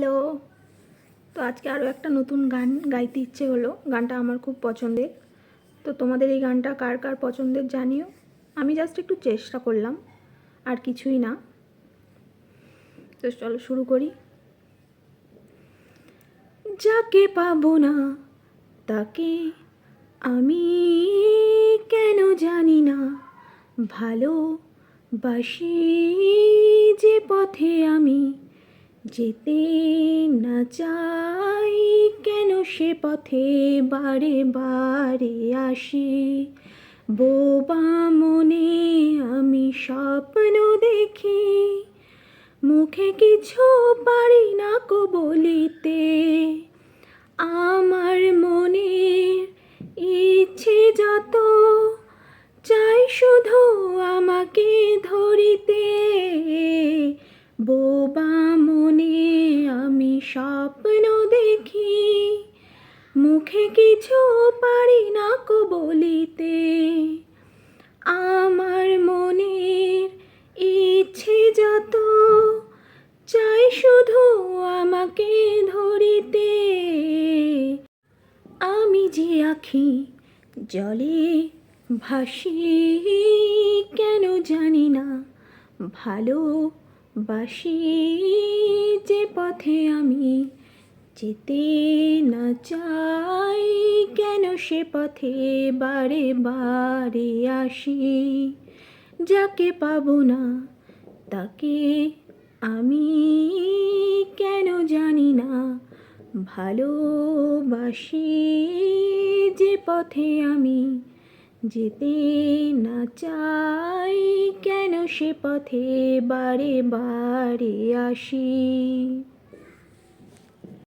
Hello. তো আজকে আরও একটা নতুন গান গাইতে ইচ্ছে হলো। গানটা আমার খুব পছন্দের। তো তোমাদের এই গানটা কার কার পছন্দের জানিও। আমি জাস্ট একটু চেষ্টা করলাম, আর কিছুই না। তো চলো শুরু করি। যাকে পাবো না তাকে আমি কেন জানি না ভালোবাসি, যে পথে আমি যেতে না চাই, কেন সে পথে বারে বারে আসি। বোবা মনে আমি স্বপ্ন দেখি, মুখে কিছু পারি না কো বলিতে। আমার মনের ইচ্ছে যত চাই শুধু আমাকে ধরিতে। বোবা মনে আমি স্বপ্ন দেখি, মুখে কিছু পারি না কো বলিতে। আমার মনের ইচ্ছে যত চাই শুধু আমাকে ধরিতে। আমি যে আখি জলে ভাসি, কেন জানি না ভালোবাসি, যে পথে আমি যেতে না চাই, কেন সে পথে বারে বারে আসি। যাকে পাবো না তাকে আমি কেন জানি না ভালোবাসি, যে পথে আমি যেতে না চাই, কেন সে পথে বারে বারে আসি।